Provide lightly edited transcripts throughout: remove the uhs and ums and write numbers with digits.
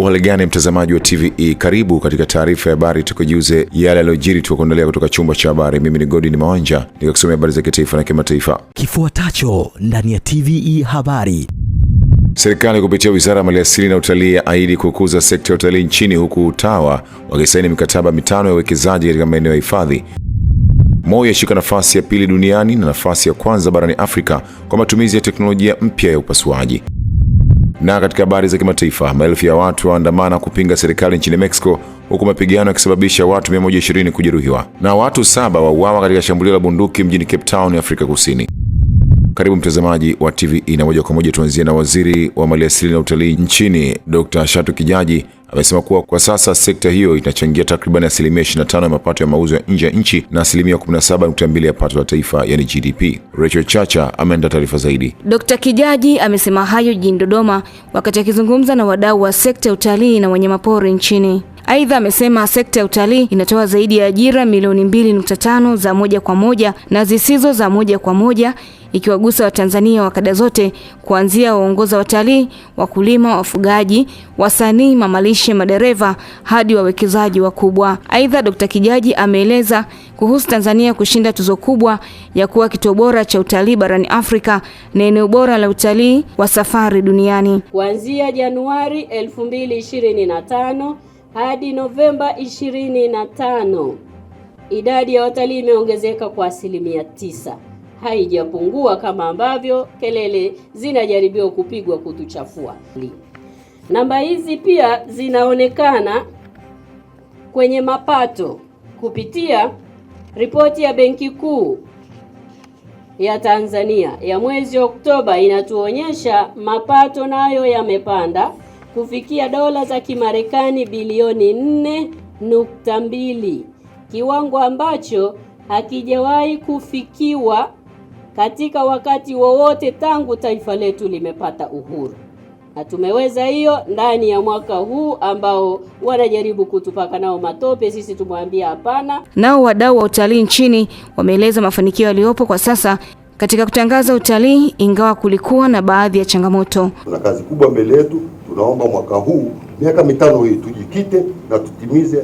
Hali gani mtazamaji wa TVE, karibu katika taarifa ya habari tukujuze yale yaliyojiri tukuendelea kutoka chumba cha habari. Mimi ni Godin Mawanja nikakusomea habari za kitaifa na kimataifa. Kifuatacho ndani ya TVE habari. Serikali kupitia Wizara ya Maliasili na Utalii yaahidi kukuza sekta ya utalii nchini, huku TAWA wakisaini mikataba 5 ya uwekezaji katika maeneo ya hifadhi. Moi yashika nafasi ya 2 duniani na nafasi ya kwanza barani Afrika kwa matumizi ya teknolojia mpya ya upasuaji. Na katika habari za kimataifa, maelfu ya watu waandamana kupinga serikali nchini Mexico, huku mapigano yakisababisha watu 120 kujeruhiwa na watu 7 wauawa katika shambulio la bunduki mjini Cape Town, Afrika Kusini. Karibu mtazamaji wa TVE, na moja kwa moja tuanzie na waziri wa maliasili na utalii nchini Dr. Shatu Kijaji amesema kuwa kwa sasa sekta hiyo inachangia takriban 25% ya mapato ya mauzo ya nje ya nchi na 17.2% ya pato la taifa, yani GDP. Rachel Chacha ameandaa taarifa zaidi. Dr. Kijaji amesema hayo jijini Dodoma wakati akizungumza na wadau wa sekta ya utalii na wanyamapori nchini. Aidha, amesema sekta ya utalii inatoa zaidi ya ajira milioni 2.5 za moja kwa moja na zisizo za moja kwa moja, ikiwagusa Watanzania wa kada zote, kuanzia waongoza watalii, wakulima, wafugaji, wasanii, mamalishe, madereva hadi wawekezaji wakubwa. Aidha, Dr. Kijaji ameeleza kuhusu Tanzania kushinda tuzo kubwa ya kuwa kituo bora cha utalii barani Afrika na eneo bora la utalii wa safari duniani. Kuanzia Januari 2025 hadi Novemba 25, idadi ya watalii imeongezeka kwa 9%. Haijapungua kama ambavyo kelele zinajaribiwa kupigwa kutuchafua. Namba hizi pia zinaonekana kwenye mapato kupitia ripoti ya Benki Kuu ya Tanzania ya mwezi Oktoba. Inatuonyesha mapato nayo yamepanda kufikia dola za Kimarekani bilioni 4.2, kiwango ambacho hakijawahi kufikiwa katika wakati wowote tangu taifa letu limepata uhuru. Na tumeweza hiyo ndani ya mwaka huu ambao wanajaribu kutupaka nao matope, sisi tumwambia hapana. Nao wadau wa utalii nchini wameeleza mafanikio yaliyopo kwa sasa katika kutangaza utalii, ingawa kulikuwa na baadhi ya changamoto. Tuna kazi kubwa mbele yetu. Tunaomba mwaka huu, miaka 5 hii, tujikite na tutimize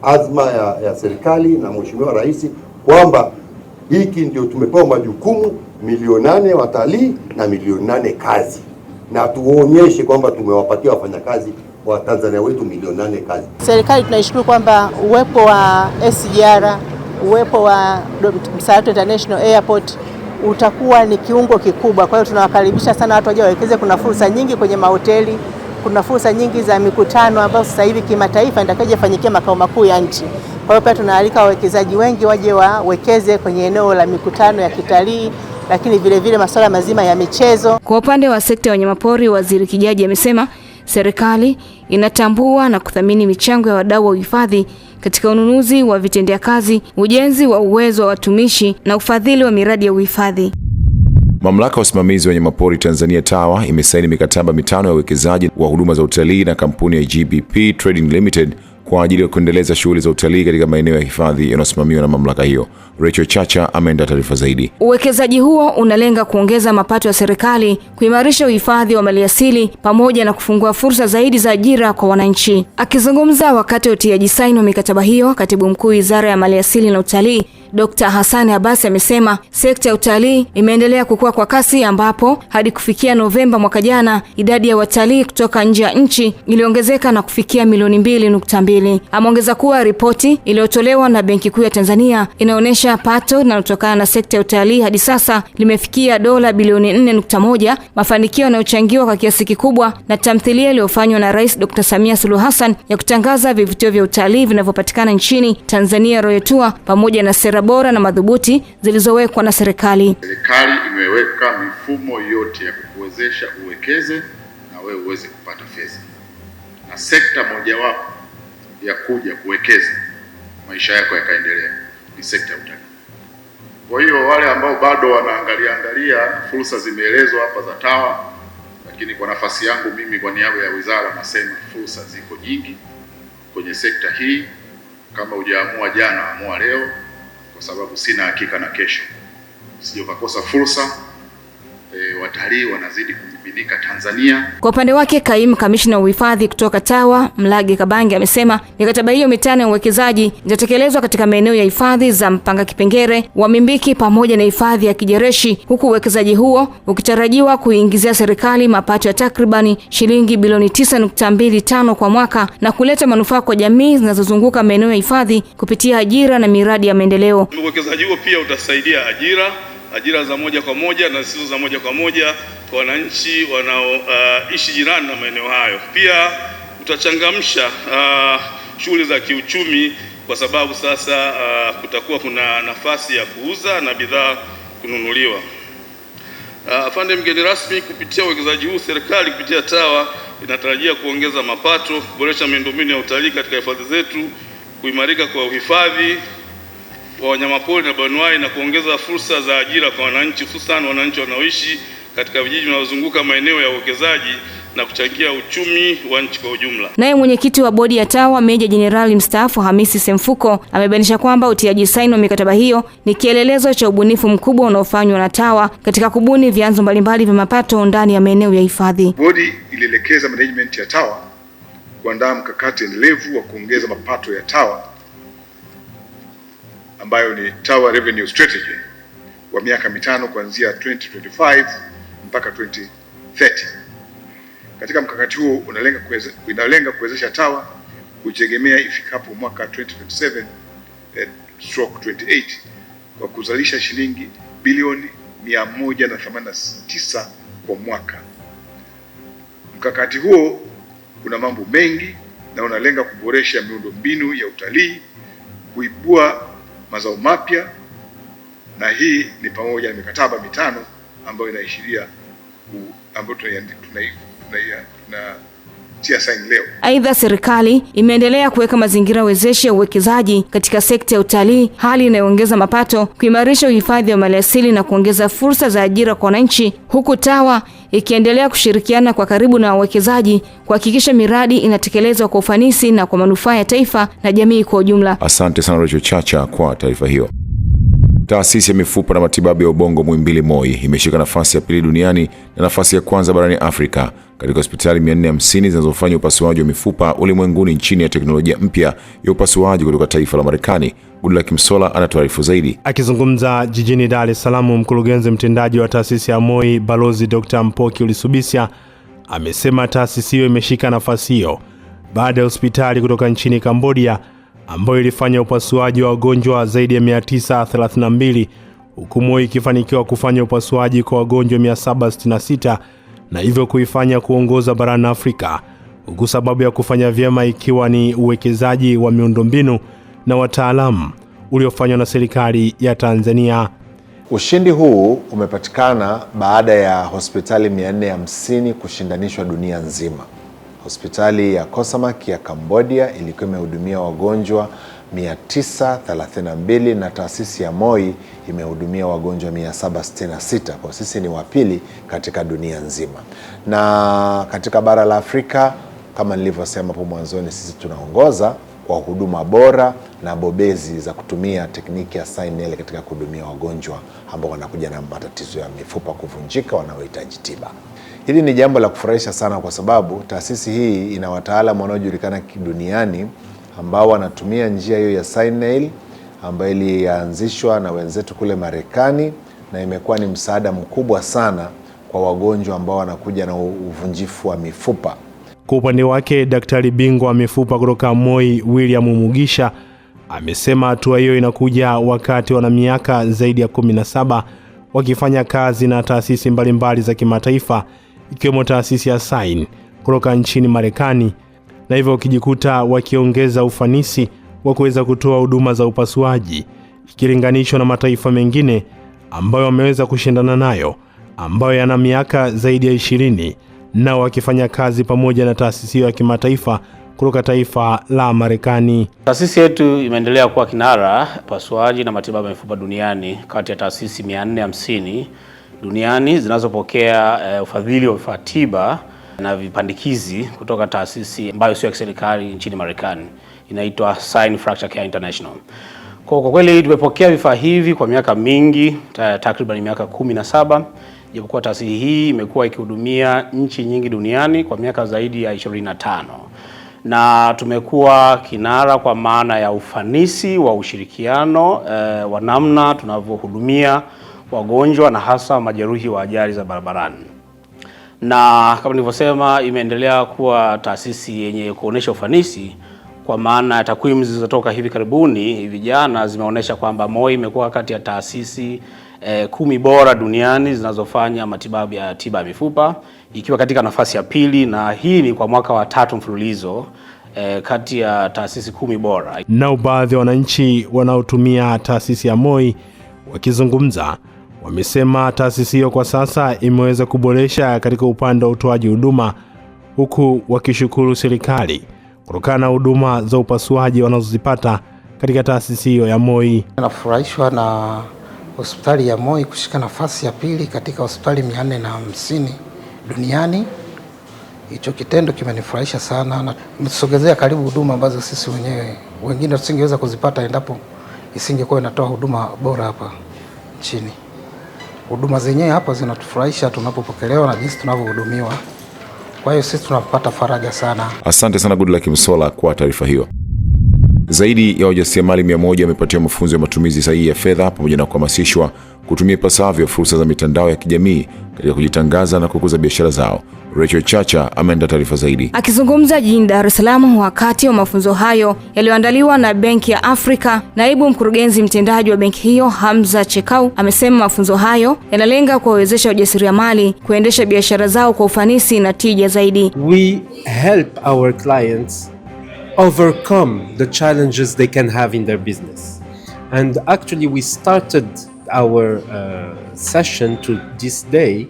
azma ya serikali na Mheshimiwa Rais kwamba hiki ndio tumepewa majukumu, milioni 8 watalii na milioni 8 kazi, na tuonyeshe kwamba tumewapatia wafanyakazi wa Tanzania wetu milioni 8 kazi. Serikali tunaishukuru kwamba uwepo wa SGR, uwepo wa Msalato International Airport utakuwa ni kiungo kikubwa. Kwa hiyo tunawakaribisha sana watu waje wawekeze. Kuna fursa nyingi kwenye mahoteli, kuna fursa nyingi za mikutano ambayo sasa hivi kimataifa itakayofanyikia makao makuu ya nchi. Kwa hiyo pia tunaalika wawekezaji wengi waje wawekeze kwenye eneo la mikutano ya kitalii, lakini vile vile masuala mazima ya michezo. Kwa upande wa sekta ya wanyamapori, Waziri Kijaji amesema serikali inatambua na kuthamini michango ya wadau wa uhifadhi katika ununuzi wa vitendea kazi, ujenzi wa uwezo wa watumishi na ufadhili wa miradi ya uhifadhi. Mamlaka ya usimamizi wa wanyamapori Tanzania TAWA imesaini mikataba 5 ya uwekezaji wa huduma za utalii na kampuni ya GBP Trading Limited kwa ajili ya kuendeleza shughuli za utalii katika maeneo ya hifadhi yanayosimamiwa na mamlaka hiyo. Rachel Chacha ameandaa taarifa zaidi. Uwekezaji huo unalenga kuongeza mapato ya serikali, kuimarisha uhifadhi wa maliasili pamoja na kufungua fursa zaidi za ajira kwa wananchi. Akizungumza wakati wa utiaji saini wa mikataba hiyo, Katibu Mkuu Wizara ya Maliasili na Utalii Dr. Hassan Abbas amesema sekta ya utalii imeendelea kukua kwa kasi, ambapo hadi kufikia Novemba mwaka jana idadi ya watalii kutoka nje ya nchi iliongezeka na kufikia milioni 2.2. Ameongeza kuwa ripoti iliyotolewa na Benki Kuu ya Tanzania inaonyesha pato linalotokana na sekta ya utalii hadi sasa limefikia dola bilioni 4.1, mafanikio yanayochangiwa kwa kiasi kikubwa na tamthilia iliyofanywa na Rais Dr. Samia Suluhu Hassan ya kutangaza vivutio vya utalii vinavyopatikana nchini Tanzania, Royal Tour, pamoja na sera bora na madhubuti zilizowekwa na serikali. Serikali imeweka mifumo yote ya kukuwezesha uwekeze na wewe uweze kupata fedha, na sekta mojawapo ya kuja kuwekeza maisha yako yakaendelea ni sekta ya utalii. Kwa hiyo wale ambao bado wanaangalia fursa zimeelezwa hapa za TAWA, lakini kwa nafasi yangu mimi kwa niaba ya wizara nasema fursa ziko nyingi kwenye sekta hii. Kama hujaamua jana, amua leo, kwa sababu sina hakika na kesho. Sije ukakosa fursa. Watalii wanazidi kuaminika Tanzania. Kwa upande wake, kaimu kamishna wa uhifadhi kutoka TAWA Mlage Kabange amesema mikataba hiyo mitano ya uwekezaji itatekelezwa katika maeneo ya hifadhi za Mpanga Kipengere, Wamimbiki pamoja na hifadhi ya Kijereshi, huku uwekezaji huo ukitarajiwa kuingizia serikali mapato ya takribani shilingi bilioni 9.25 kwa mwaka na kuleta manufaa kwa jamii zinazozunguka maeneo ya hifadhi kupitia ajira na miradi ya maendeleo. Uwekezaji huo pia utasaidia ajira za moja kwa moja na zisizo za moja kwa moja kwa wananchi wanaoishi jirani na maeneo hayo. Pia utachangamsha shughuli za kiuchumi kwa sababu sasa kutakuwa kuna nafasi ya kuuza na bidhaa kununuliwa. Afande mgeni rasmi, kupitia uwekezaji huu serikali kupitia TAWA inatarajia kuongeza mapato, kuboresha miundombinu ya utalii katika hifadhi zetu, kuimarika kwa uhifadhi wa wanyamapori na banuai na kuongeza fursa za ajira kwa wananchi, hususan wananchi wanaoishi katika vijiji vinavyozunguka maeneo ya uwekezaji na kuchangia uchumi wa nchi kwa ujumla. Naye mwenyekiti wa bodi ya TAWA Meja Jenerali mstaafu Hamisi Semfuko amebainisha kwamba utiaji saini wa mikataba hiyo ni kielelezo cha ubunifu mkubwa unaofanywa na TAWA katika kubuni vyanzo mbalimbali vya mapato ndani ya maeneo ya hifadhi. Bodi ilielekeza management ya TAWA kuandaa mkakati endelevu wa kuongeza mapato ya TAWA ambayo ni TAWA Revenue Strategy wa miaka mitano kuanzia 2025 mpaka 2030. Katika mkakati huo unalenga kuwezesha TAWA kutegemea ifikapo mwaka 2027/28 kwa kuzalisha shilingi bilioni 189 kwa mwaka. Mkakati huo una mambo mengi na unalenga kuboresha miundombinu ya utalii, kuibua mazao mapya, na hii ni pamoja na mikataba mitano ambayo inaishiria ambayo tunatia saini leo. Aidha, serikali imeendelea kuweka mazingira wezeshi ya uwekezaji katika sekta ya utalii, hali inayoongeza mapato, kuimarisha uhifadhi wa maliasili na kuongeza fursa za ajira kwa wananchi, huku TAWA ikiendelea kushirikiana kwa karibu na wawekezaji kuhakikisha miradi inatekelezwa kwa ufanisi na kwa manufaa ya taifa na jamii kwa ujumla. Asante sana Rachel Chacha kwa taarifa hiyo. Taasisi ya mifupa na matibabu ya ubongo Muhimbili MOI imeshika nafasi ya pili duniani na nafasi ya kwanza barani Afrika katika hospitali 450 zinazofanya upasuaji wa mifupa ulimwenguni chini ya teknolojia mpya ya upasuaji kutoka taifa la Marekani. Goodluck Msola anatuarifu zaidi. Akizungumza jijini Dar es Salaam, mkurugenzi mtendaji wa taasisi ya MOI Balozi Dr. Mpoki Ulisubisya amesema taasisi hiyo imeshika nafasi hiyo baada ya hospitali kutoka nchini Cambodia ambayo ilifanya upasuaji wa wagonjwa zaidi ya 932, huku MOI ikifanikiwa kufanya upasuaji kwa wagonjwa 766 na hivyo kuifanya kuongoza barani Afrika, huku sababu ya kufanya vyema ikiwa ni uwekezaji wa miundombinu na wataalamu uliofanywa na serikali ya Tanzania. Ushindi huu umepatikana baada ya hospitali 450 kushindanishwa dunia nzima. Hospitali ya Kosamak ya Cambodia ilikuwa imehudumia wagonjwa 932 na taasisi ya MOI imehudumia wagonjwa 766. Kwa sisi ni wa pili katika dunia nzima. Na katika bara la Afrika, kama nilivyosema hapo mwanzoni, sisi tunaongoza kwa huduma bora na bobezi za kutumia tekniki ya Sinel katika kuhudumia wagonjwa ambao wanakuja na matatizo ya mifupa kuvunjika wanaohitaji tiba. Hili ni jambo la kufurahisha sana kwa sababu taasisi hii ina wataalamu wanaojulikana duniani ambao wanatumia njia hiyo ya Sinel ambayo ilianzishwa na wenzetu kule Marekani, na imekuwa ni msaada mkubwa sana kwa wagonjwa ambao wanakuja na uvunjifu wa mifupa. Kwa upande wake, daktari bingwa wa mifupa kutoka MOI William Mugisha amesema hatua hiyo inakuja wakati wana miaka zaidi ya 17 wakifanya kazi na taasisi mbalimbali za kimataifa ikiwemo taasisi ya Sign kutoka nchini Marekani, na hivyo wakijikuta wakiongeza ufanisi wa kuweza kutoa huduma za upasuaji ikilinganishwa na mataifa mengine ambayo wameweza kushindana nayo ambayo yana miaka zaidi ya 20 na wakifanya kazi pamoja na taasisi ya kimataifa kutoka taifa la Marekani. Taasisi yetu imeendelea kuwa kinara upasuaji na matibabu ya mifupa duniani kati ya taasisi 450 duniani zinazopokea ufadhili wa vifaa tiba na vipandikizi kutoka taasisi ambayo sio ya serikali nchini Marekani, inaitwa Sign Fracture Care International. Kwa kweli tumepokea vifaa hivi kwa miaka mingi, takriban miaka 17, japokuwa taasisi hii imekuwa ikihudumia nchi nyingi duniani kwa miaka zaidi ya 25. Na tumekuwa kinara kwa maana ya ufanisi wa ushirikiano wa namna tunavyohudumia wagonjwa na hasa majeruhi wa ajali za barabarani. Na kama nilivyosema, imeendelea kuwa taasisi yenye kuonesha ufanisi kwa maana ya takwimu zilizotoka hivi karibuni hivi jana zimeonyesha kwamba MOI imekuwa kati ya taasisi 10 bora duniani zinazofanya matibabu ya tiba ya mifupa, ikiwa katika nafasi ya pili, na hii ni kwa mwaka wa 3 mfululizo kati ya taasisi 10 bora. Na baadhi ya wananchi wanaotumia taasisi ya MOI wakizungumza wamesema taasisi hiyo kwa sasa imeweza kuboresha katika upande wa utoaji huduma, huku wakishukuru serikali kutokana na huduma za upasuaji wanazozipata katika taasisi hiyo ya MOI. Nafurahishwa na hospitali ya MOI kushika nafasi ya pili katika hospitali 450 duniani. Hicho kitendo kimenifurahisha sana na mtusogezea karibu huduma ambazo sisi wengine tusingeweza kuzipata endapo isingekuwa inatoa huduma bora hapa nchini. Huduma zenyewe hapa zinatufurahisha tunapopokelewa na jinsi tunavyohudumiwa. Kwa hiyo sisi tunapata faraja sana. Asante sana Goodluck Msolla kwa taarifa hiyo. Zaidi ya wajasiriamali 100 wamepatiwa mafunzo ya matumizi sahihi ya fedha pamoja na kuhamasishwa kutumia ipasavyo fursa za mitandao ya kijamii katika kujitangaza na kukuza biashara zao. Rachel Chacha ameandaa taarifa zaidi. Akizungumza jijini Dar es Salaam wakati wa mafunzo hayo yaliyoandaliwa na Benki ya Afrika, naibu mkurugenzi mtendaji wa benki hiyo Hamza Chekau amesema mafunzo hayo yanalenga kuwawezesha wajasiriamali kuendesha biashara zao kwa ufanisi na tija zaidi. We help our clients overcome the challenges they can have in their business. And actually we started our session to this day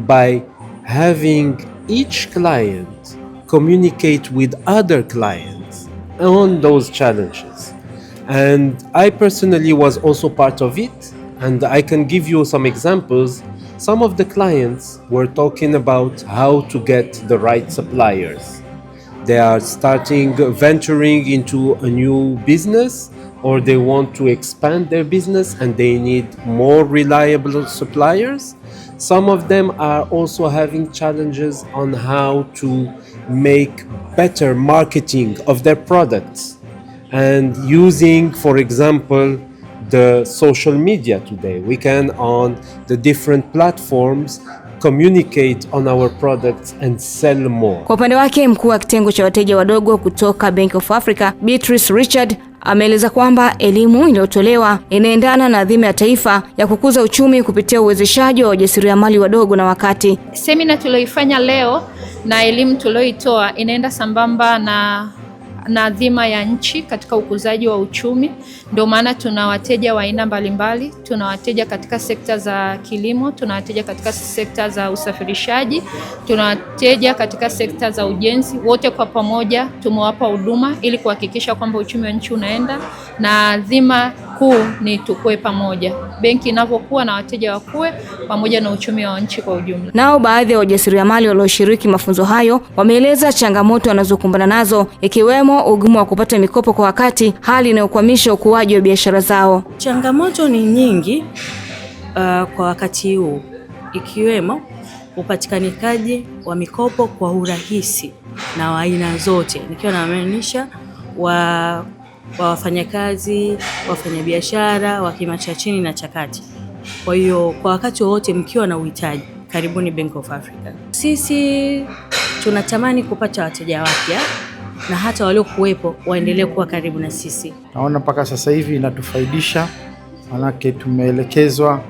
by having each client communicate with other clients on those challenges. And I personally was also part of it, and I can give you some examples. Some of the clients were talking about how to get the right suppliers. They are venturing into a new business, or they want to expand their business and they need more reliable suppliers. Some of them are also having challenges on how to make better marketing of their products and using, for example, the social media today. We can on the different platforms communicate on our products and sell more. Kwa upande wake, mkuu wa kitengo cha wateja wadogo kutoka Bank of Africa, Beatrice Richard, ameeleza kwamba elimu iliyotolewa inaendana na dhima ya taifa ya kukuza uchumi kupitia uwezeshaji wa wajasiriamali wadogo na wakati. Semina tulioifanya leo na elimu tulioitoa inaenda sambamba na dhima ya nchi katika ukuzaji wa uchumi. Ndio maana tuna wateja wa aina mbalimbali, tuna wateja katika sekta za kilimo, tuna wateja katika sekta za usafirishaji, tuna wateja katika sekta za ujenzi. Wote kwa pamoja tumewapa huduma ili kuhakikisha kwamba uchumi wa nchi unaenda, na dhima kuu ni tukue pamoja. Benki inapokuwa na wateja wakue pamoja na uchumi wa nchi kwa ujumla. Nao baadhi ya wajasiriamali walioshiriki mafunzo hayo wameeleza changamoto wanazokumbana nazo, ikiwemo ugumu wa kupata mikopo kwa wakati, hali inayokwamisha ukuaji wa biashara zao. Changamoto ni nyingi kwa wakati huu, ikiwemo upatikanaji wa mikopo kwa urahisi na wa aina zote, nikiwa namaanisha wa wafanyakazi, wafanyabiashara, wa kima cha chini na cha kati. Kwa hiyo kwa wakati wote mkiwa na uhitaji, karibuni Bank of Africa. Sisi tunatamani kupata wateja wapya na hata waliokuwepo waendelee kuwa karibu na sisi. Naona mpaka sasa hivi inatufaidisha, manake tumeelekezwa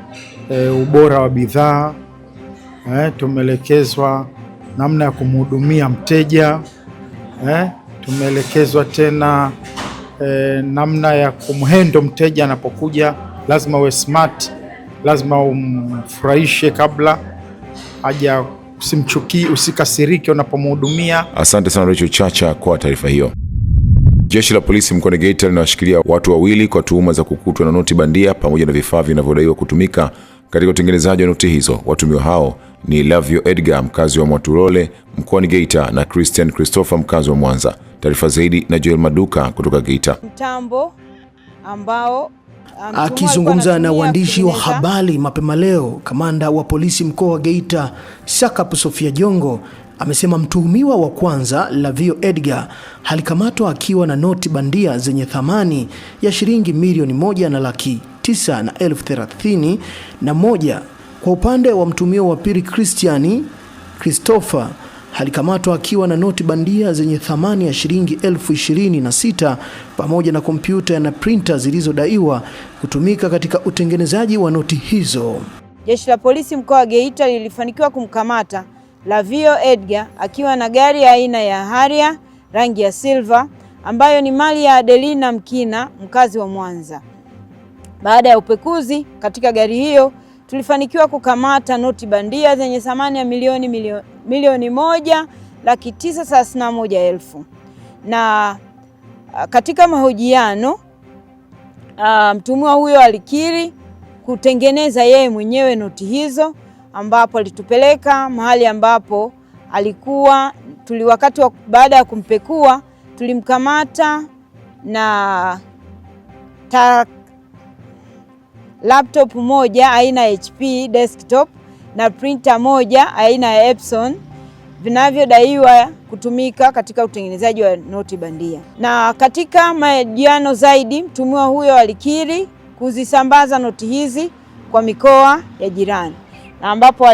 ubora wa bidhaa, tumeelekezwa namna ya kumhudumia mteja, tumeelekezwa tena namna ya kumhendo mteja anapokuja. Lazima uwe smart, lazima umfurahishe kabla haja, usimchukie, usikasirike unapomhudumia. Asante sana Rachel Chacha kwa taarifa hiyo. Jeshi la polisi mkoani Geita linawashikilia watu 2 kwa tuhuma za kukutwa na noti bandia pamoja na vifaa vinavyodaiwa kutumika katika utengenezaji wa noti hizo. Watumiwa hao ni Lavio Edgar, mkazi wa Mwatulole mkoani Geita, na Christian Christopher, mkazi wa Mwanza. Taarifa zaidi na Joel Maduka kutoka Geita. Mtambo ambao Akizungumza na waandishi wa habari mapema leo, kamanda wa polisi mkoa wa Geita Sakapu Sofia Jongo amesema mtuhumiwa wa kwanza Lavio Edgar alikamatwa akiwa na noti bandia zenye thamani ya shilingi milioni 1,930,031. Kwa upande wa mtuhumiwa wa pili Christopher alikamatwa akiwa na noti bandia zenye thamani ya shilingi 26,000 pamoja na kompyuta na printer zilizodaiwa kutumika katika utengenezaji wa noti hizo. Jeshi la polisi mkoa wa Geita lilifanikiwa kumkamata Lavio Edgar akiwa na gari ya aina ya Harrier rangi ya silver ambayo ni mali ya Adelina Mkina, mkazi wa Mwanza. Baada ya upekuzi katika gari hiyo, tulifanikiwa kukamata noti bandia zenye thamani ya milioni 1,931,000. Na katika mahojiano mtuhumiwa huyo alikiri kutengeneza yeye mwenyewe noti hizo, ambapo alitupeleka mahali ambapo alikuwa baada ya kumpekua tulimkamata na laptop moja aina ya HP desktop na printer moja aina ya Epson vinavyodaiwa kutumika katika utengenezaji wa noti bandia. Na katika mahojiano zaidi, mtuhumiwa huyo alikiri kuzisambaza noti hizi kwa mikoa ya jirani, na ambapo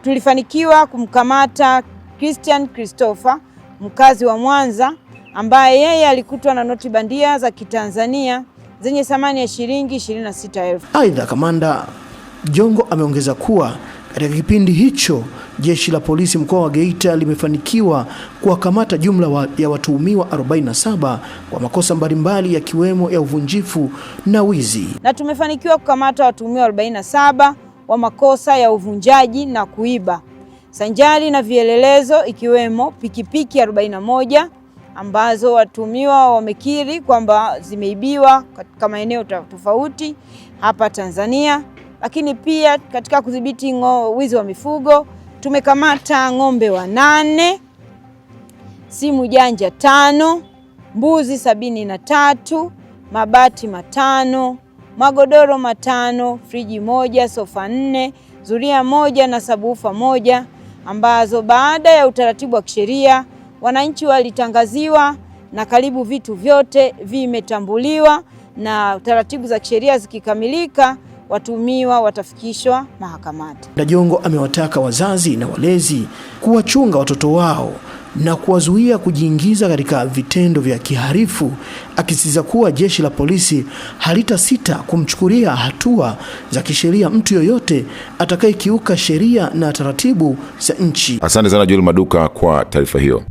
tulifanikiwa kumkamata Christian Christopher, mkazi wa Mwanza, ambaye yeye alikutwa na noti bandia za Kitanzania zenye thamani ya shilingi 26,000. Aidha, kamanda Jongo ameongeza kuwa katika kipindi hicho jeshi la polisi mkoa wa Geita limefanikiwa kuwakamata jumla ya watuhumiwa 47 kwa makosa mbalimbali yakiwemo ya uvunjifu na wizi. Na tumefanikiwa kukamata watuhumiwa 47 wa makosa ya uvunjaji na kuiba, sanjari na vielelezo ikiwemo pikipiki 41 ambazo watuhumiwa wamekiri kwamba zimeibiwa katika maeneo tofauti hapa Tanzania. Lakini pia katika kudhibiti wizi wa mifugo tumekamata ng'ombe 8, simu janja 5, mbuzi 73, mabati 5, magodoro 5, friji 1, sofa 4, zulia 1 na sabufa 1, ambazo baada ya utaratibu wa kisheria wananchi walitangaziwa na karibu vitu vyote vimetambuliwa, na taratibu za kisheria zikikamilika watuhumiwa watafikishwa mahakamani. Jongo amewataka wazazi na walezi kuwachunga watoto wao na kuwazuia kujiingiza katika vitendo vya kihalifu, akisisitiza kuwa jeshi la polisi halitasita kumchukulia hatua za kisheria mtu yoyote atakayekiuka sheria na taratibu za nchi. Asante sana Joel Maduka kwa taarifa hiyo.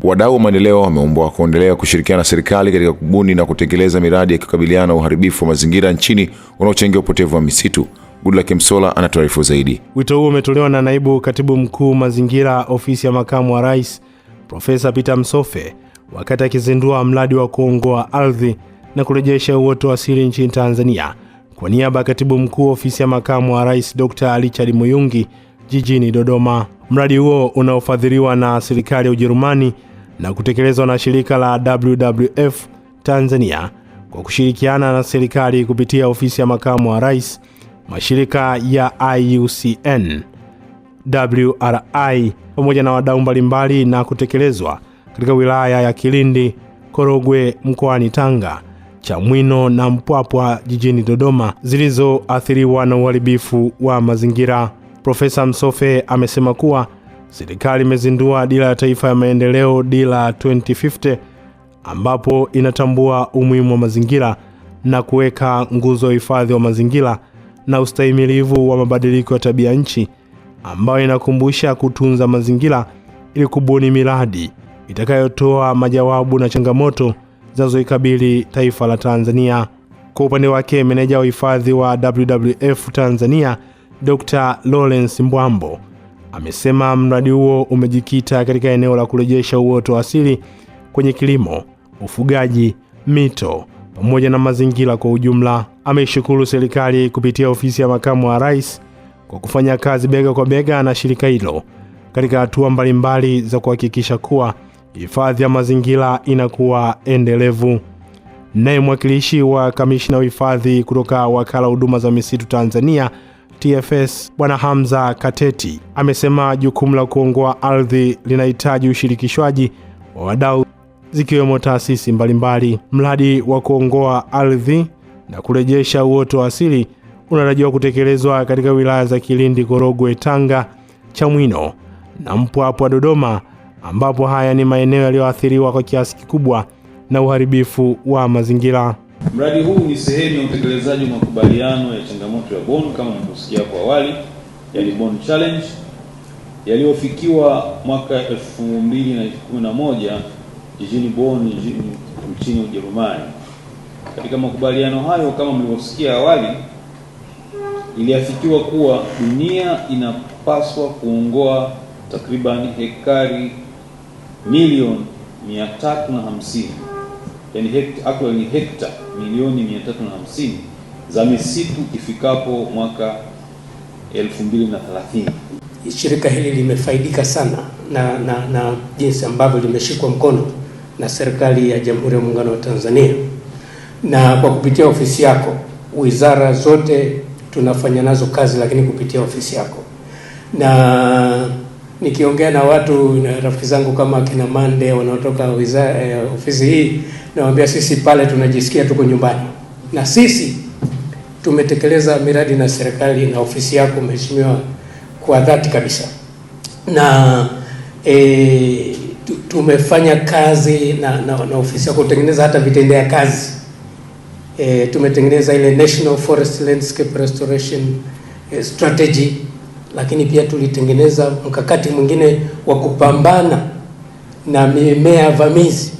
Wadau wa maendeleo wameombwa kuendelea kushirikiana na serikali katika kubuni na kutekeleza miradi ya kukabiliana na uharibifu wa mazingira nchini unaochangia upotevu wa misitu. Goodluck Msola anatuarifu zaidi. Wito huo umetolewa na naibu katibu mkuu mazingira ofisi ya makamu wa rais Profesa Peter Msofe wakati akizindua mradi wa kuongoa ardhi na kurejesha uoto asili nchini Tanzania kwa niaba ya katibu mkuu ofisi ya makamu wa rais Dr. Richard Muyungi jijini Dodoma. Mradi huo unaofadhiliwa na serikali ya Ujerumani na kutekelezwa na shirika la WWF Tanzania kwa kushirikiana na serikali kupitia ofisi ya makamu wa rais, mashirika ya IUCN, WRI pamoja na wadau mbalimbali, na kutekelezwa katika wilaya ya Kilindi, Korogwe mkoani Tanga, Chamwino na Mpwapwa jijini Dodoma zilizoathiriwa na uharibifu wa mazingira. Profesa Msofe amesema kuwa serikali imezindua dira ya taifa ya maendeleo, dira 2050, ambapo inatambua umuhimu wa mazingira na kuweka nguzo ya hifadhi wa mazingira na ustahimilivu wa mabadiliko ya tabia nchi, ambayo inakumbusha kutunza mazingira ili kubuni miradi itakayotoa majawabu na changamoto zinazoikabili taifa la Tanzania. Kwa upande wake, meneja wa hifadhi wa WWF Tanzania Dr. Lawrence Mbwambo amesema mradi huo umejikita katika eneo la kurejesha uoto asili kwenye kilimo, ufugaji, mito pamoja na mazingira kwa ujumla. Ameishukuru serikali kupitia ofisi ya makamu wa rais kwa kufanya kazi bega kwa bega na shirika hilo katika hatua mbalimbali za kuhakikisha kuwa hifadhi ya mazingira inakuwa endelevu. Naye mwakilishi wa kamishna uhifadhi kutoka wakala huduma za misitu Tanzania TFS Bwana Hamza Kateti amesema jukumu la kuongoa ardhi linahitaji ushirikishwaji wa wadau zikiwemo taasisi mbalimbali. Mradi wa kuongoa ardhi na kurejesha uoto wa asili unatarajiwa kutekelezwa katika wilaya za Kilindi, Korogwe, Tanga, Chamwino na Mpwapwa, Dodoma, ambapo haya ni maeneo yaliyoathiriwa kwa kiasi kikubwa na uharibifu wa mazingira. Mradi huu ni sehemu ya utekelezaji wa makubaliano ya changamoto ya Bonn kama mlivyosikia hapo awali, yani Bonn Challenge, yaliyofikiwa mwaka 2011 jijini Bonn nchini Ujerumani. Katika makubaliano hayo kama mlivyosikia awali, iliafikiwa kuwa dunia inapaswa kuongoa takriban hekari milioni 350, yani hekta milioni 350 za misitu ifikapo mwaka 2030. Shirika hili limefaidika sana na jinsi ambavyo limeshikwa mkono na serikali ya Jamhuri ya Muungano wa Tanzania, na kwa kupitia ofisi yako, wizara zote tunafanya nazo kazi, lakini kupitia ofisi yako. Na nikiongea na watu na rafiki zangu kama kina Mande wanaotoka ofisi hii, nawaambia sisi pale tunajisikia tuko nyumbani, na sisi tumetekeleza miradi na serikali na ofisi yako mheshimiwa kwa dhati kabisa. Na tumefanya kazi na ofisi yako kutengeneza hata vitendea kazi. Tumetengeneza ile National Forest Landscape Restoration Strategy, lakini pia tulitengeneza mkakati mwingine wa kupambana na mimea vamizi.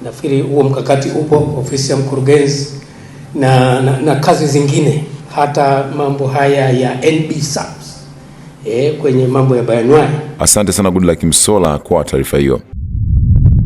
Nafikiri huo mkakati upo ofisi ya mkurugenzi na kazi zingine, hata mambo haya ya NBSAPS kwenye mambo ya bayanuai. Asante sana Goodluck Msolla kwa taarifa hiyo.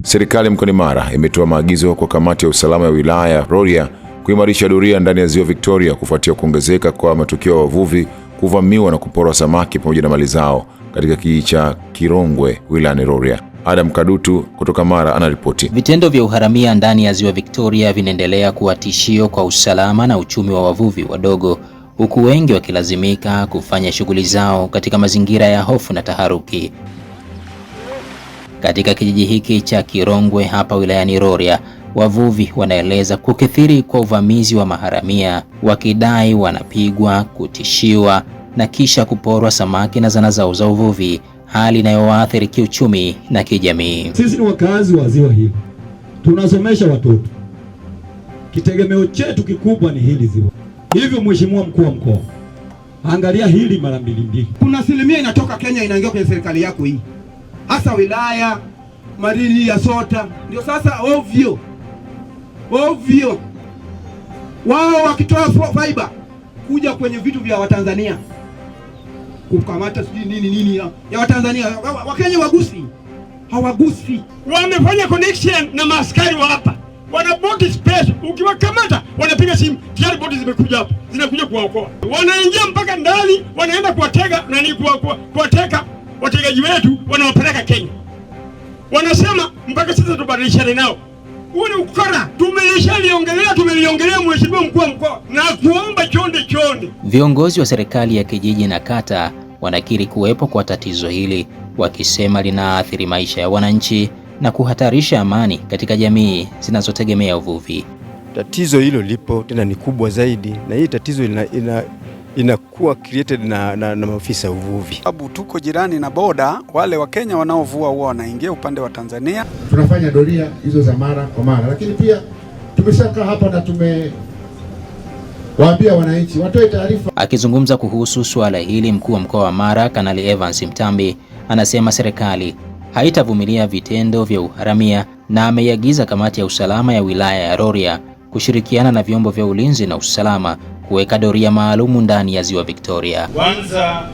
Serikali mkoani Mara imetoa maagizo kwa kamati ya usalama ya wilaya Rorya kuimarisha doria ndani ya ziwa Victoria kufuatia kuongezeka kwa matukio ya wavuvi kuvamiwa na kuporwa samaki pamoja na mali zao katika kijiji cha Kirongwe wilayani Rorya. Adam Kadutu kutoka Mara anaripoti. Vitendo vya uharamia ndani ya ziwa Victoria vinaendelea kuwa tishio kwa usalama na uchumi wa wavuvi wadogo, huku wengi wakilazimika kufanya shughuli zao katika mazingira ya hofu na taharuki. Katika kijiji hiki cha Kirongwe hapa wilayani Rorya, wavuvi wanaeleza kukithiri kwa uvamizi wa maharamia, wakidai wanapigwa, kutishiwa na kisha kuporwa samaki na zana zao za uvuvi, hali inayowaathiri kiuchumi na kijamii. Sisi ni wakazi wa ziwa hili, tunasomesha watoto, kitegemeo chetu kikubwa ni hili ziwa. Hivyo Mheshimiwa Mkuu wa Mkoa, angalia hili mara mbili. Kuna asilimia inatoka Kenya inaingia kwenye serikali yako hii, hasa wilaya Marini ya Sota. Ndio sasa ovyo wao wakitoa fiber kuja kwenye vitu vya Watanzania, kukamata sijui nini ya Watanzania. Wakenya hawagusi. Wamefanya connection na maaskari wa hapa, wana body space, ukiwakamata wanapiga simu, tayari bodi zimekuja hapa, zinakuja kuwaokoa. Wanaingia mpaka ndani, wanaenda kuwatega kuwateka wategaji wetu, wanawapeleka Kenya. Wanasema mpaka sasa tubadilishane nao. Huu ni ukora. Tumeliongelea Mheshimiwa Mkuu wa Mkoa na kuomba chonde. Viongozi wa serikali ya kijiji na kata wanakiri kuwepo kwa tatizo hili, wakisema linaathiri maisha ya wananchi na kuhatarisha amani katika jamii zinazotegemea uvuvi. Tatizo hilo lipo, tena ni kubwa zaidi, na hii tatizo inakuwa created na maafisa uvuvi. Sababu tuko jirani na boda, wale wa Kenya wanaovua huwa wanaingia upande wa Tanzania. Tunafanya doria hizo za mara kwa mara, lakini pia tumeshakaa hapa na tumewaambia wananchi watoe taarifa. Akizungumza kuhusu suala hili, mkuu wa mkoa wa Mara Kanali Evans Mtambi anasema serikali haitavumilia vitendo vya uharamia na ameiagiza kamati ya usalama ya wilaya ya Rorya kushirikiana na vyombo vya ulinzi na usalama kuweka doria maalumu ndani ya ziwa Victoria. Kwanza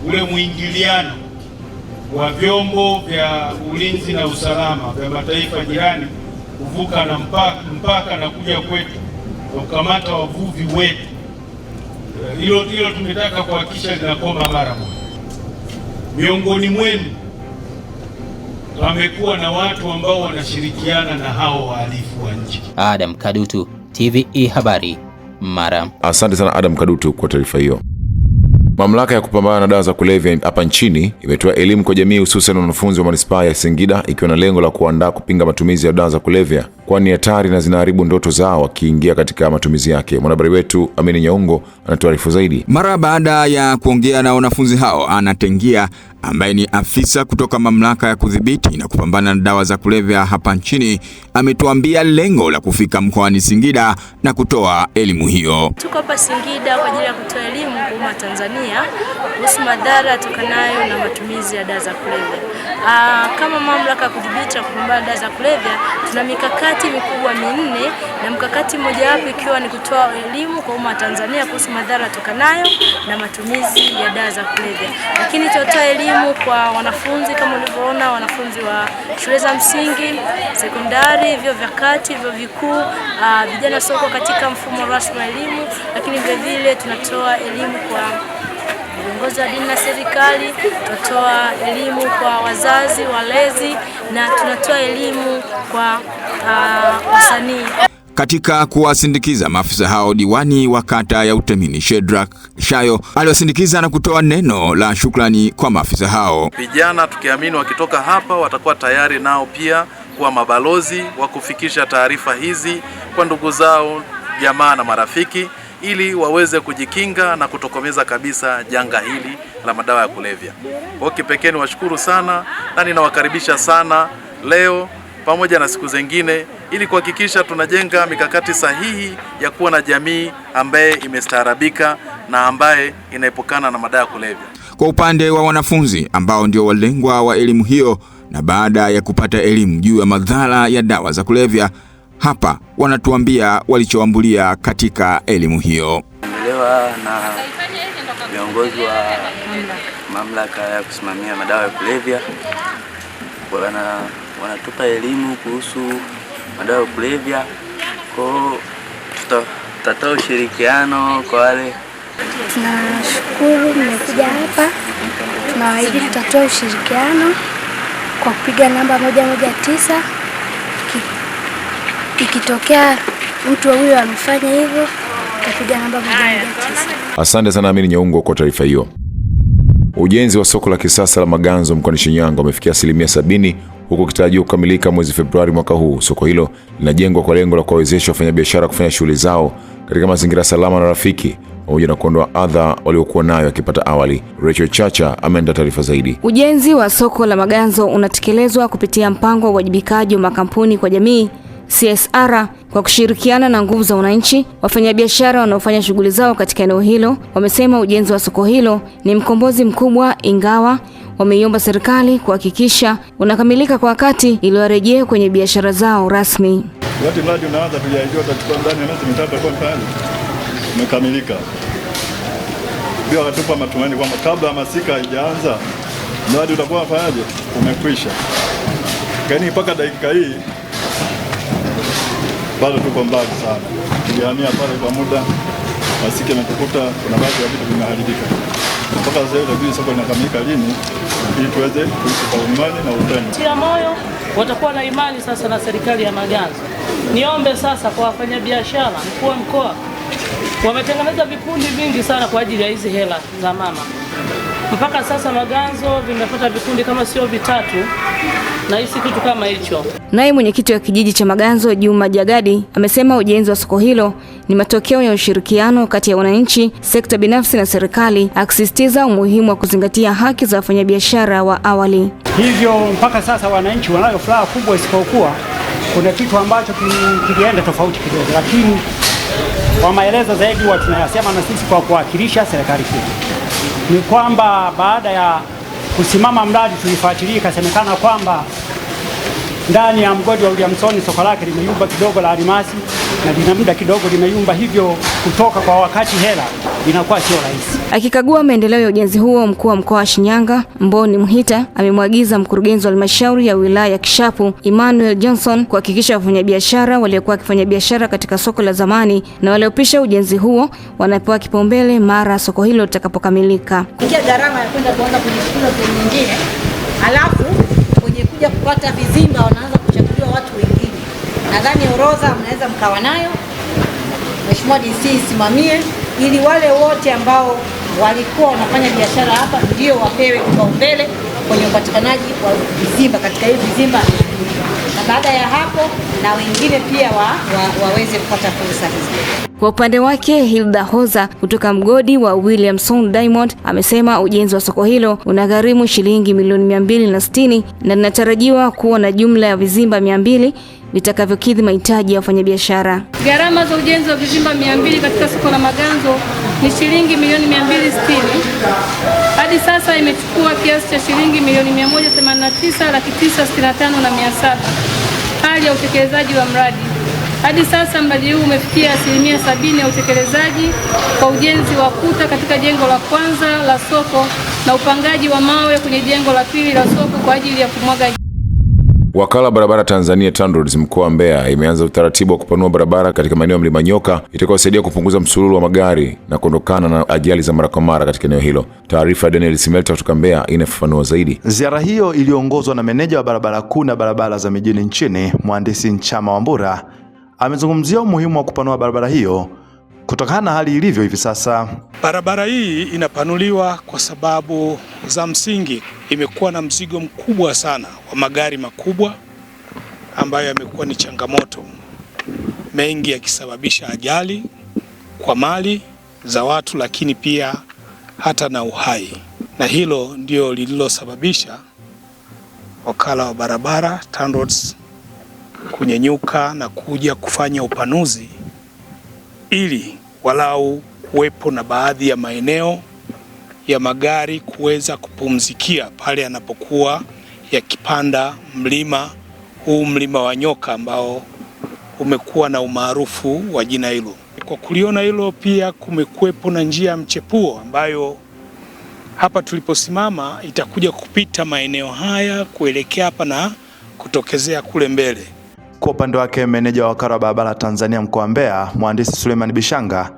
ule mwingiliano wa vyombo vya ulinzi na usalama vya mataifa jirani kuvuka na mpaka na kuja kwetu na kukamata wavuvi wetu, hilo tumetaka kuhakikisha linakoma mara moja. Miongoni mwenu wamekuwa na watu ambao wanashirikiana na hao wahalifu wa nchi. Adam Kadutu, TVE Habari, Mara. Asante sana Adam Kadutu kwa taarifa hiyo. Mamlaka ya kupambana na dawa za kulevya hapa nchini imetoa elimu kwa jamii, hususan wanafunzi wa manispaa ya Singida, ikiwa na lengo la kuandaa kupinga matumizi ya dawa za kulevya, kwani hatari na zinaharibu ndoto zao wakiingia katika matumizi yake. Mwanahabari wetu Amini Nyaungo anatuarifu zaidi. Mara baada ya kuongea na wanafunzi hao, Anna Tengia ambaye ni afisa kutoka mamlaka ya kudhibiti na kupambana na dawa za kulevya hapa nchini ametuambia lengo la kufika mkoani Singida na kutoa elimu hiyo. Tuko hapa Singida kwa ajili ya kutoa elimu kwa umma Tanzania kuhusu madhara yatokanayo na matumizi ya dawa za kulevya. Kama mamlaka ya kudhibiti na kupambana na dawa za kulevya, tuna mikakati mikubwa minne, na mkakati mmoja wapo ikiwa ni kutoa elimu kwa umma Tanzania kuhusu madhara yatokanayo na matumizi ya dawa za kulevya. Lakini tutatoa elimu kwa wanafunzi kama ulivyoona, wanafunzi wa shule za msingi, sekondari, vyuo vya kati, vyuo vikuu, vijana soko katika mfumo rasmi wa elimu. Lakini vile vile tunatoa elimu kwa viongozi wa dini na serikali, tunatoa elimu kwa wazazi, walezi, na tunatoa elimu kwa wasanii. Katika kuwasindikiza maafisa hao, diwani wa kata ya Utemini Shedrack Shayo aliwasindikiza na kutoa neno la shukrani kwa maafisa hao. Vijana tukiamini wakitoka hapa watakuwa tayari nao pia kuwa mabalozi wa kufikisha taarifa hizi kwa ndugu zao, jamaa na marafiki, ili waweze kujikinga na kutokomeza kabisa janga hili la madawa ya kulevya. Kwa kipekee niwashukuru sana na ninawakaribisha sana leo pamoja na siku zingine, ili kuhakikisha tunajenga mikakati sahihi ya kuwa na jamii ambaye imestaarabika na ambaye inaepukana na madawa ya kulevya. Kwa upande wa wanafunzi ambao ndio walengwa wa elimu hiyo, na baada ya kupata elimu juu ya madhara ya dawa za kulevya, hapa wanatuambia walichoambulia katika elimu hiyo. Nimeelewa na viongozi wa mamlaka ya kusimamia madawa ya kulevya, wanatupa elimu kuhusu madawa ya kulevya. Kwa tutatoa ushirikiano kwa wale. Tunashukuru mmekuja hapa, tunawaahidi tutatoa ushirikiano kwa kupiga namba 119. Ikitokea mtu huyo amefanya hivyo, tutapiga namba 119. Asante sana Amini Nyaungo kwa taarifa hiyo. Ujenzi wa soko la kisasa la Maganzo mkoani Shinyanga umefikia 70%, huku kitarajiwa kukamilika mwezi Februari mwaka huu. Soko hilo linajengwa kwa lengo la kuwawezesha wafanyabiashara kufanya shughuli zao katika mazingira salama na rafiki, pamoja na kuondoa adha waliokuwa nayo akipata awali. Rachel Chacha ameandaa taarifa zaidi. Ujenzi wa soko la Maganzo unatekelezwa kupitia mpango wa uwajibikaji wa makampuni kwa jamii CSR kwa kushirikiana na nguvu za wananchi. Wafanyabiashara wanaofanya shughuli zao katika eneo hilo wamesema ujenzi wa soko hilo ni mkombozi mkubwa, ingawa wameiomba serikali kuhakikisha unakamilika kwa wakati ili warejee kwenye biashara zao rasmi. Wakati mradi unaanza tuliahidiwa tutachukua ndani ya miezi mitatu kwa mfano umekamilika. Ndio wakatupa matumaini kwamba kabla masika haijaanza mradi utakuwa fanyaje umekwisha. Lakini mpaka dakika hii bado tuko mbali sana. Tulihamia pale kwa muda, masika imetukuta, kuna baadhi ya vitu vimeharibika. Mpaka sasa hivi tunajua soko linakamilika lini ili tuweze kuishi kwa imani na upendo. Tia moyo, watakuwa na imani sasa na serikali ya Maganzo. Niombe sasa kwa wafanyabiashara, mkuu wa mkoa wametengeneza vikundi vingi sana kwa ajili ya hizi hela za mama. Mpaka sasa Maganzo vimepata vikundi kama sio vitatu, na hisi kitu kama hicho. Naye mwenyekiti wa kijiji cha Maganzo Juma Jagadi amesema ujenzi wa soko hilo ni matokeo ya ushirikiano kati ya wananchi, sekta binafsi na serikali, akisisitiza umuhimu wa kuzingatia haki za wafanyabiashara wa awali. Hivyo mpaka sasa wananchi wanayo furaha kubwa, isipokuwa kuna kitu ambacho kilienda tofauti kidogo, lakini kwa maelezo zaidi huwa tunayasema na sisi kwa kuwakilisha serikali kuu. Ni kwamba baada ya kusimama mradi tulifuatilia, ikasemekana kwamba ndani ya mgodi wa Williamson soko lake limeyumba kidogo la almasi na lina muda kidogo limeyumba, hivyo kutoka kwa wakati hela inakuwa sio rahisi. Akikagua maendeleo ya ujenzi huo, mkuu wa mkoa wa Shinyanga Mboni Mhita amemwagiza mkurugenzi wa halmashauri ya wilaya ya Kishapu Emmanuel Johnson kuhakikisha wafanyabiashara waliokuwa wakifanya biashara katika soko la zamani na waliopisha ujenzi huo wanapewa kipaumbele mara soko hilo litakapokamilika. Kia gharama ya kwenda kuanza kujifunza sehemu nyingine, alafu wenye kuja kupata vizimba wanaanza kuchaguliwa watu wengine. Nadhani orodha mnaweza mkawa nayo, Mheshimiwa DC isimamie, ili wale wote ambao walikuwa wanafanya biashara hapa ndio wapewe kipaumbele kwenye upatikanaji wa vizimba katika hivi vizimba, na baada ya hapo na wengine pia waweze kupata fursa hizi. Kwa upande wake, Hilda Hoza kutoka mgodi wa Williamson Diamond amesema ujenzi wa soko hilo unagharimu shilingi milioni 260 na linatarajiwa kuwa na jumla ya vizimba 200 vitakavyokidhi mahitaji ya wafanyabiashara. Gharama za ujenzi wa vizimba 200 katika soko la Maganzo ni shilingi milioni 260. Hadi sasa imechukua kiasi cha shilingi milioni 189,965,700. Hali ya utekelezaji wa mradi. Hadi sasa mradi huu umefikia 70% ya utekelezaji kwa ujenzi wa kuta katika jengo la kwanza la soko na upangaji wa mawe kwenye jengo la pili la soko kwa ajili ya kumwaga. Wakala barabara Tanzania TANROADS mkoa wa Mbeya imeanza utaratibu wa kupanua barabara katika maeneo ya Mlima Nyoka itakayosaidia kupunguza msururu wa magari na kuondokana na ajali za mara kwa mara katika eneo hilo. Taarifa ya Daniel Simelta kutoka Mbeya inafafanua zaidi. Ziara hiyo iliyoongozwa na meneja wa barabara kuu na barabara za mijini nchini, Mhandisi Nchama Wambura, amezungumzia umuhimu wa kupanua barabara hiyo kutokana na hali ilivyo hivi sasa. Barabara hii inapanuliwa kwa sababu za msingi. Imekuwa na mzigo mkubwa sana wa magari makubwa ambayo yamekuwa ni changamoto, mengi yakisababisha ajali kwa mali za watu, lakini pia hata na uhai, na hilo ndio lililosababisha wakala wa barabara TANROADS kunyenyuka na kuja kufanya upanuzi ili walau kuwepo na baadhi ya maeneo ya magari kuweza kupumzikia pale yanapokuwa yakipanda mlima huu, mlima wa Nyoka ambao umekuwa na umaarufu wa jina hilo. Kwa kuliona hilo, pia kumekuwepo na njia ya mchepuo ambayo hapa tuliposimama itakuja kupita maeneo haya kuelekea hapa na kutokezea kule mbele. Kwa upande wake, meneja wa wakala wa barabara Tanzania mkoa wa Mbeya, Mhandisi Suleiman Bishanga,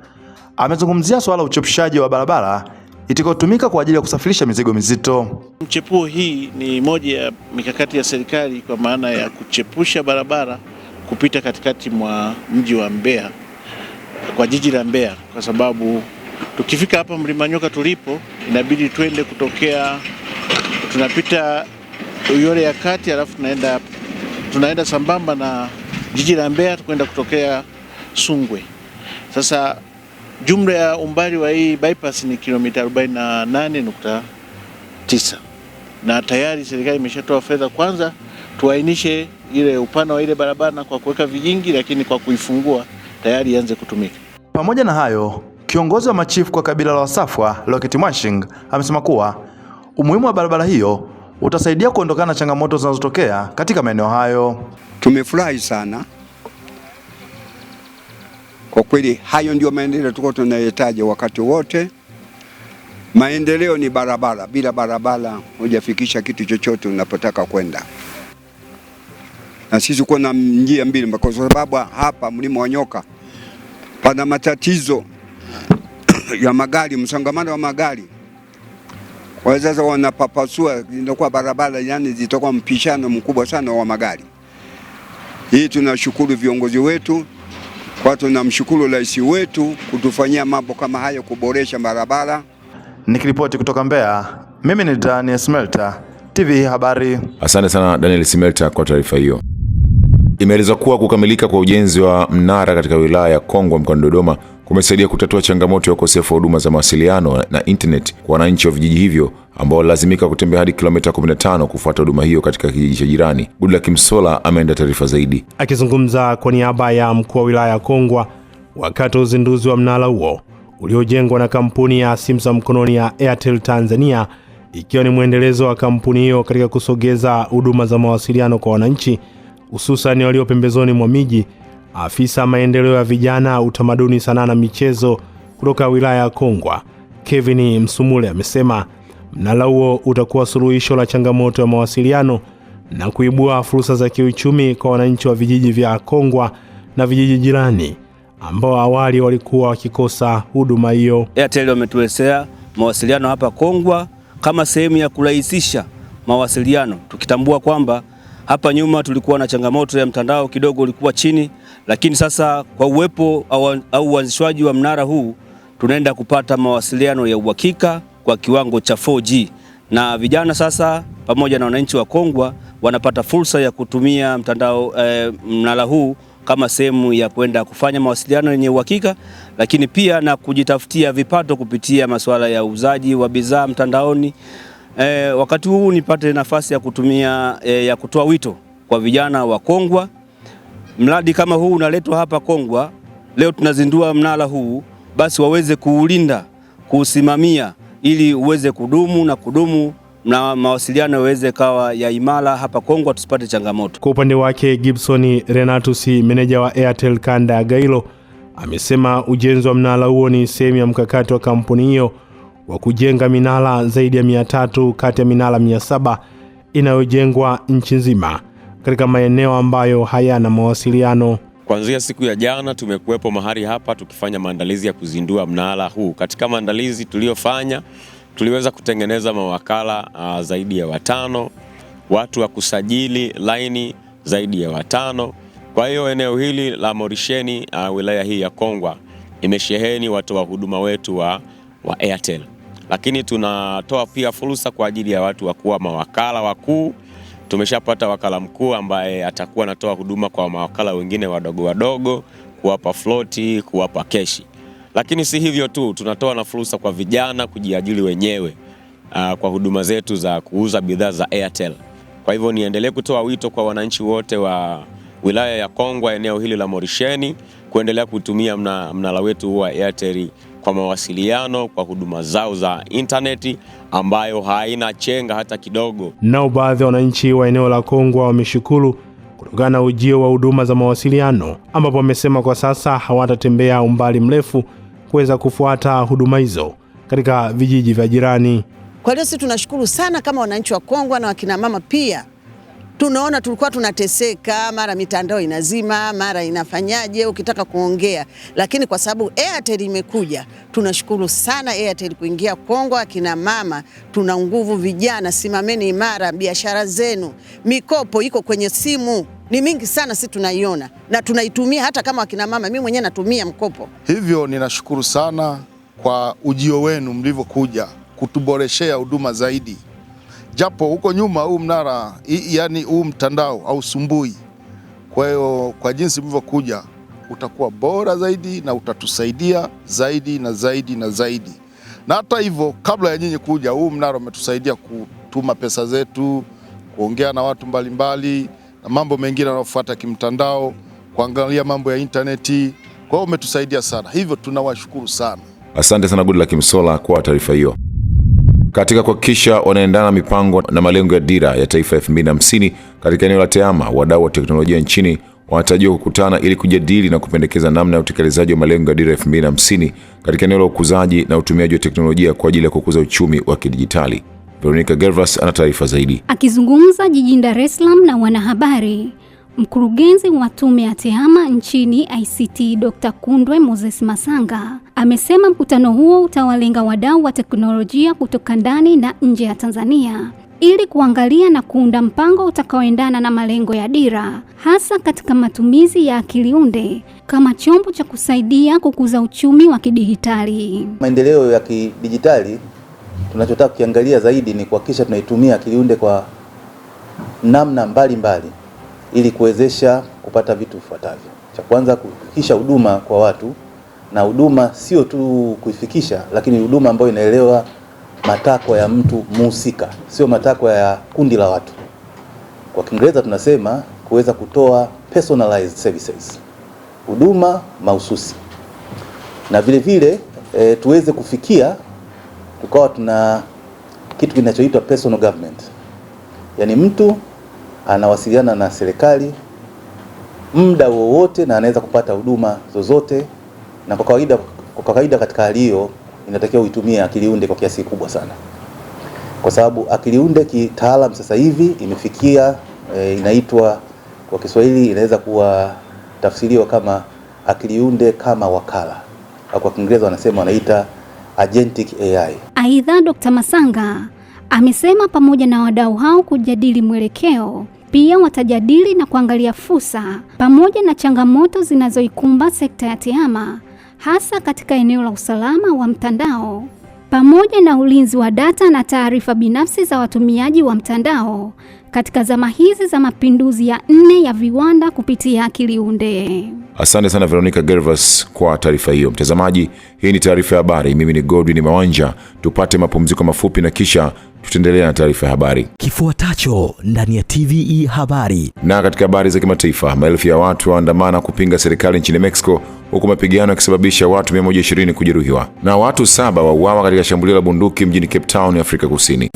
amezungumzia swala uchapishaji wa barabara itakayotumika kwa ajili ya kusafirisha mizigo mizito. Mchepuo hii ni moja ya mikakati ya serikali kwa maana ya kuchepusha barabara kupita katikati mwa mji wa Mbeya, kwa jiji la Mbeya, kwa sababu tukifika hapa Mlima Nyoka tulipo inabidi twende kutokea, tunapita Uyole ya kati alafu tunaenda sambamba na jiji la Mbeya kwenda kutokea Sungwe. Sasa jumla ya umbali wa hii bypass ni kilomita 48.9 na tayari serikali imeshatoa fedha kwanza tuainishe ile upana wa ile barabara kwa kuweka vijingi, lakini kwa kuifungua tayari ianze kutumika. Pamoja na hayo, kiongozi wa machifu kwa kabila la Wasafwa Loketi Mwashing amesema kuwa umuhimu wa barabara hiyo utasaidia kuondokana na changamoto zinazotokea katika maeneo hayo. Tumefurahi sana kwa kweli. Hayo ndio maendeleo tulikuwa tunahitaji wakati wote. Maendeleo ni barabara, bila barabara hujafikisha kitu chochote unapotaka kwenda. Na sisi kuna njia mbili, kwa sababu hapa Mlima wa Nyoka pana matatizo ya magari, msongamano wa magari. Kwa sasa wanapapasua inakuwa barabara, yani zitakuwa mpishano mkubwa sana wa magari. Hii tunashukuru viongozi wetu, kwa tunamshukuru rais wetu kutufanyia mambo kama hayo, kuboresha barabara. Nikiripoti kutoka Mbeya, mimi ni Daniel Simelta, TV Habari. Asante sana Daniel Simelta kwa taarifa hiyo. Imeelezwa kuwa kukamilika kwa ujenzi wa mnara katika wilaya ya Kongwa mkoani Dodoma kumesaidia kutatua changamoto ya ukosefu wa huduma za mawasiliano na internet kwa wananchi wa vijiji hivyo ambao lazimika kutembea hadi kilomita 15 kufuata huduma hiyo katika kijiji cha jirani. Goodluck Msola ameenda taarifa zaidi. Akizungumza kwa niaba ya mkuu wa wilaya ya Kongwa wakati wa uzinduzi wa mnara huo uliojengwa na kampuni ya simu za mkononi ya Airtel Tanzania, ikiwa ni mwendelezo wa kampuni hiyo katika kusogeza huduma za mawasiliano kwa wananchi hususan walio pembezoni mwa miji, afisa maendeleo ya vijana, utamaduni, sanaa na michezo kutoka wilaya ya Kongwa, Kevin Msumule, amesema mnara huo utakuwa suluhisho la changamoto ya mawasiliano na kuibua fursa za kiuchumi kwa wananchi wa vijiji vya Kongwa na vijiji jirani ambao awali walikuwa wakikosa huduma hiyo. Airtel wametuwezesha mawasiliano hapa Kongwa kama sehemu ya kurahisisha mawasiliano, tukitambua kwamba hapa nyuma tulikuwa na changamoto ya mtandao kidogo ulikuwa chini, lakini sasa kwa uwepo au uanzishwaji wa mnara huu tunaenda kupata mawasiliano ya uhakika kwa kiwango cha 4G, na vijana sasa pamoja na wananchi wa Kongwa wanapata fursa ya kutumia mtandao mnara huu kama sehemu ya kwenda kufanya mawasiliano yenye uhakika, lakini pia na kujitafutia vipato kupitia masuala ya uuzaji wa bidhaa mtandaoni. Wakati huu nipate nafasi ya kutumia ya kutoa wito kwa vijana wa Kongwa. Mradi kama huu unaletwa hapa Kongwa, leo tunazindua mnara huu, basi waweze kuulinda, kuusimamia ili uweze kudumu na mawasiliano yaweze kawa ya imara hapa Kongwa, tusipate changamoto. Kwa upande wake Gibson Renatus, meneja wa Airtel kanda ya Gairo, amesema ujenzi wa mnara huo ni sehemu ya mkakati wa kampuni hiyo wa kujenga minara zaidi ya 300 kati ya minara 700 inayojengwa nchi nzima katika maeneo ambayo hayana mawasiliano. Kuanzia siku ya jana tumekuwepo mahali hapa tukifanya maandalizi ya kuzindua mnara huu. Katika maandalizi tuliyofanya, tuliweza kutengeneza mawakala zaidi ya 5, watu wa kusajili laini zaidi ya 5. Kwa hiyo eneo hili la Morisheni, wilaya hii ya Kongwa, imesheheni watu wa huduma wetu wa Airtel. Lakini tunatoa pia fursa kwa ajili ya watu wa kuwa mawakala wakuu. Tumeshapata wakala mkuu ambaye atakuwa anatoa huduma kwa mawakala wengine wadogo, kuwapa floti, kuwapa keshi. Lakini si hivyo tu, tunatoa na fursa kwa vijana kujiajiri wenyewe kwa huduma zetu za kuuza bidhaa za Airtel. Kwa hivyo niendelee kutoa wito kwa wananchi wote wa wilaya ya Kongwa, eneo hili la Morisheni, kuendelea kutumia mnara wetu wa Airtel kwa mawasiliano, kwa huduma zao za interneti ambayo haina chenga hata kidogo. Nao baadhi ya wananchi wa eneo la Kongwa wameshukuru kutokana na ujio wa huduma za mawasiliano, ambapo wamesema kwa sasa hawatatembea umbali mrefu kuweza kufuata huduma hizo katika vijiji vya jirani. Kwa hiyo sisi tunashukuru sana kama wananchi wa Kongwa na wakina mama pia. Tunaona tulikuwa tunateseka, mara mitandao inazima, mara inafanyaje ukitaka kuongea. Lakini kwa sababu Airtel imekuja, tunashukuru sana Airtel kuingia Kongwa. Akina mama tuna nguvu, vijana simameni imara, biashara zenu, mikopo iko kwenye simu ni mingi sana, sisi tunaiona na tunaitumia. Hata kama akina mama, mimi mwenyewe natumia mkopo. Hivyo ninashukuru sana kwa ujio wenu mlivyokuja kutuboreshea huduma zaidi. Japo huko nyuma huu mnara, yani huu mtandao au sumbui. Kwa hiyo kwa jinsi mlivyokuja utakuwa bora zaidi na utatusaidia zaidi na zaidi na zaidi. Na hata hivyo, kabla ya nyinyi kuja, huu mnara umetusaidia kutuma pesa zetu, kuongea na watu mbalimbali na mambo mengine yanayofuata kimtandao, kuangalia mambo ya interneti. Kwa hiyo umetusaidia sana. Hivyo tunawashukuru sana. Asante sana Goodluck Msolla kwa taarifa hiyo. Katika kuhakikisha wanaendana mipango na malengo ya dira ya taifa 2050 katika eneo la TEHAMA, wadau wa teknolojia nchini wanatarajiwa kukutana ili kujadili na kupendekeza namna ya utekelezaji wa malengo ya dira ya 2050 katika eneo la ukuzaji na utumiaji wa teknolojia kwa ajili ya kukuza uchumi wa kidijitali. Veronica Gervas ana taarifa zaidi. Akizungumza jijini Dar es Salaam na wanahabari, mkurugenzi wa tume ya TEHAMA nchini ICT Dr. Kundwe Moses Masanga amesema mkutano huo utawalenga wadau wa teknolojia kutoka ndani na nje ya Tanzania ili kuangalia na kuunda mpango utakaoendana na malengo ya dira, hasa katika matumizi ya akili unde kama chombo cha kusaidia kukuza uchumi wa kidijitali. Maendeleo ya kidijitali tunachotaka kukiangalia zaidi ni kuhakikisha tunaitumia akili unde kwa namna mbalimbali ili kuwezesha kupata vitu vifuatavyo. Cha kwanza, kufikisha huduma kwa watu, na huduma sio tu kuifikisha, lakini huduma ambayo inaelewa matakwa ya mtu muhusika, sio matakwa ya kundi la watu. Kwa Kiingereza tunasema kuweza kutoa personalized services, huduma mahususi. Na vile vile tuweze kufikia tukawa tuna kitu kinachoitwa personal government. Yaani mtu anawasiliana na serikali muda wowote na anaweza kupata huduma zozote, na kwa kawaida katika hali hiyo inatakiwa uitumie akili unde kwa kiasi kubwa sana. Kwa sababu akili unde kitaalamu sasa hivi imefikia inaitwa kwa Kiswahili inaweza kuwa tafsiriwa kama akili unde kama wakala, au kwa Kiingereza wanasema wanaita agentic AI. Aidha, Dr. Masanga Amesema pamoja na wadau hao kujadili mwelekeo, pia watajadili na kuangalia fursa pamoja na changamoto zinazoikumba sekta ya TEHAMA, hasa katika eneo la usalama wa mtandao pamoja na ulinzi wa data na taarifa binafsi za watumiaji wa mtandao katika zama hizi za mapinduzi ya 4 ya viwanda kupitia akili unde. Asante sana Veronica Gervas kwa taarifa hiyo. Mtazamaji, hii ni taarifa ya habari. Mimi ni Godwin Mawanja. Tupate mapumziko mafupi na kisha tutaendelea na taarifa ya habari kifuatacho ndani ya TVE habari. Na katika habari za kimataifa, maelfu ya watu waandamana kupinga serikali nchini Mexico, huku mapigano yakisababisha watu 120 kujeruhiwa na watu 7 wauawa katika shambulio la bunduki mjini Cape Town, Afrika Kusini.